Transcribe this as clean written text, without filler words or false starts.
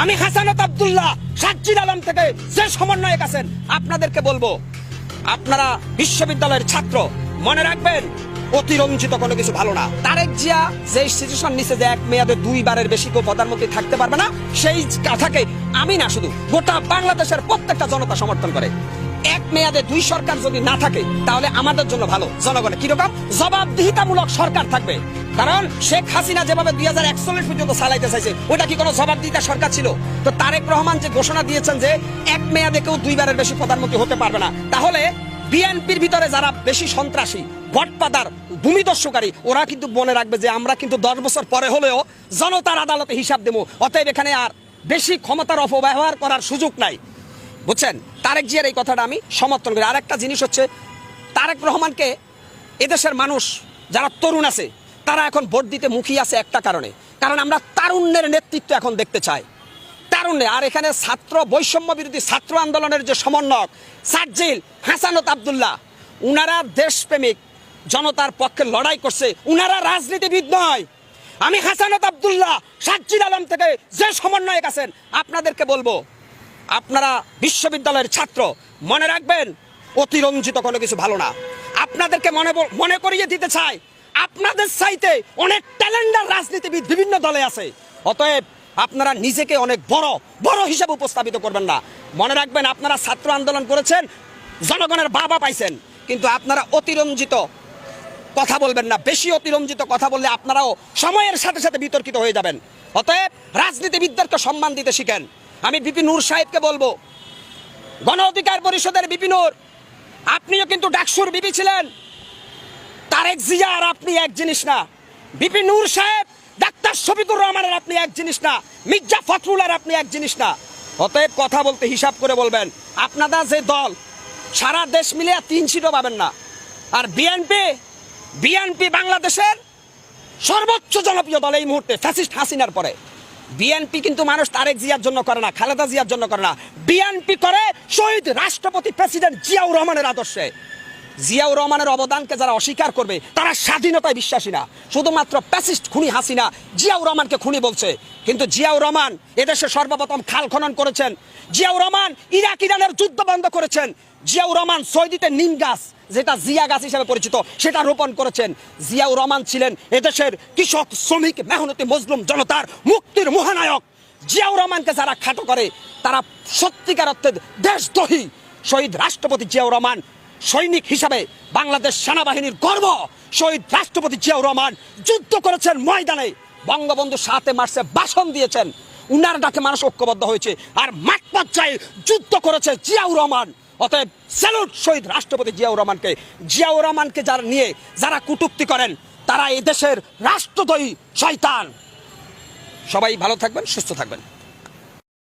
আমি হাসানাত আব্দুল্লাহ সাজ্জিদ আলম থেকে যে সমন্বয়ক আছেন আপনাদেরকে বলবো, আপনারা বিশ্ববিদ্যালয়ের ছাত্র, মনে রাখবেন অতিরঞ্জিত কোনো কিছু ভালো না। তারেক জিয়া যে সিচুয়েশন নিচে যে এক মেয়াদে 2 বারের বেশি কেউ প্রধানমন্ত্রী থাকতে পারবে না, সেই কথাকে আমি না শুধু গোটা বাংলাদেশের প্রত্যেকটা জনতা সমর্থন করে। এক মেয়াদে 2 সরকার যদি না থাকে তাহলে আমাদের জন্য ভালো, জনগণের কিরকম জবাবদিহিতামূলক সরকার থাকবে। কারণ শেখ হাসিনা যেভাবে 2041 পর্যন্ত চালাইতে চাইছে ওটা কি কোনো জবাবদিহিতা সরকার ছিল? তো তারেক রহমান যে ঘোষণা দিয়েছেন যে এক মেয়াদে কেউ 2 বারের বেশি প্রধানমন্ত্রী হতে পারবে না, তাহলে বিএনপির ভিতরে যারা বেশি সন্ত্রাসী, বটপাদার, ভূমিদস্যুকারী, ওরা কিন্তু মনে রাখবে যে আমরা কিন্তু 10 বছর পরে হলেও জনতার আদালতে হিসাব দেবো। অতএব এখানে আর বেশি ক্ষমতার অপব্যবহার করার সুযোগ নাই, বুঝছেন? তারেক জিয়ার এই কথাটা আমি সমর্থন করি। আর একটা জিনিস হচ্ছে, তারেক রহমানকে এদেশের মানুষ যারা তরুণ আছে তারা এখন ভোট দিতে মুখিয়ে আছে একটা কারণে, কারণ আমরা তারুণ্যের নেতৃত্ব এখন দেখতে চাই, তারুণ্যে। আর এখানে ছাত্র বৈষম্য বিরোধী ছাত্র আন্দোলনের যে সমন্বয়ক সাজ্জিদ হাসানাত আব্দুল্লাহ, উনারা দেশপ্রেমিক, জনতার পক্ষে লড়াই করছে, উনারা রাজনীতিবিদ নয়। আমি হাসানাত আব্দুল্লাহ সাজ্জিদ আলম থেকে যে সমন্বয়ক আছেন আপনাদেরকে বলবো, আপনারা বিশ্ববিদ্যালয়ের ছাত্র, মনে রাখবেন অতিরঞ্জিত কোনো কিছু ভালো না। আপনাদেরকে মনে করিয়ে দিতে চাই, আপনাদের চাইতে অনেক ট্যালেন্টার রাজনীতিবিদ বিভিন্ন দলে আছে। অতএব আপনারা নিজেকে অনেক বড় বড় হিসাবে উপস্থাপিত করবেন না। মনে রাখবেন আপনারা ছাত্র আন্দোলন করেছেন, জনগণের বাবা পাইছেন, কিন্তু আপনারা অতিরঞ্জিত কথা বলবেন না। বেশি অতিরঞ্জিত কথা বললে আপনারাও সময়ের সাথে সাথে বিতর্কিত হয়ে যাবেন। অতএব রাজনীতিবিদদেরকে সম্মান দিতে শিখেন। আমি বিপি নূর সাহেবকে বলবো, গণ অধিকার পরিষদের বিপি নূর, আপনিও কিন্তু ডাকসুর বিপি ছিলেন। তারেক জিয়া আর আপনি এক জিনিস না। বিপি নূর সাহেব ডাক্তার শফিকুর রহমানের আপনি এক জিনিস না, মির্জা ফখরুল আর আপনি এক জিনিস না। অতএব কথা বলতে হিসাব করে বলবেন। আপনারা যে দল, সারা দেশ মিলে 3 সিটও পাবেন না। আর বিএনপি বাংলাদেশের সর্বোচ্চ জনপ্রিয় দল এই মুহূর্তে, ফ্যাসিস্ট হাসিনার পরে। বিএনপি কিন্তু মানুষ তারেক জিয়ার জন্য করে না, খালেদা জিয়ার জন্য করে না। বিএনপি করে শহীদ রাষ্ট্রপতি প্রেসিডেন্ট জিয়াউর রহমানের আদর্শে। জিয়াউর রহমানের অবদানকে যারা অস্বীকার করবে তারা স্বাধীনতায় বিশ্বাসী না, শুধুমাত্র প্যাসিস্ট খুনি হাসিনা জিয়াউর রহমানকে খুনি বলছে। কিন্তু জিয়াউর রহমান এদেশে সর্বপ্রথম খাল খনন করেছেন, জিয়াউর রহমান ইরাক ইরানের যুদ্ধ বন্ধ করেছেন, জিয়াউর রহমান সৌদিতে নিম গাছ, যেটা জিয়া গাছ হিসেবে পরিচিত, সেটা রোপণ করেছেন। জিয়াউর রহমান ছিলেন এদেশের কৃষক, শ্রমিক, মেহনতি মজলুম জনতার মুক্তির মহানায়ক। জিয়াউর রহমানকে যারা খাটো করে তারা সত্যিকার অর্থে দেশদ্রোহী। শহীদ রাষ্ট্রপতি জিয়াউর রহমান সৈনিক হিসাবে বাংলাদেশ সেনাবাহিনীর গর্ব। শহীদ রাষ্ট্রপতি জিয়াউর রহমান যুদ্ধ করেছেন ময়দানে, বঙ্গবন্ধু 7 মার্চে ভাষণ দিয়েছেন, উনার ডাকে মানুষ ঐক্যবদ্ধ হয়েছে। আর মাঠ পর্যায়ে যুদ্ধ করেছে জিয়াউর রহমান। অতএব স্যালুট শহীদ রাষ্ট্রপতি জিয়াউর রহমানকে। জিয়াউর রহমানকে যারা নিয়ে যারা কটূক্তি করেন তারা এদেশের রাষ্ট্রদ্রোহী শয়তান। সবাই ভালো থাকবেন, সুস্থ থাকবেন।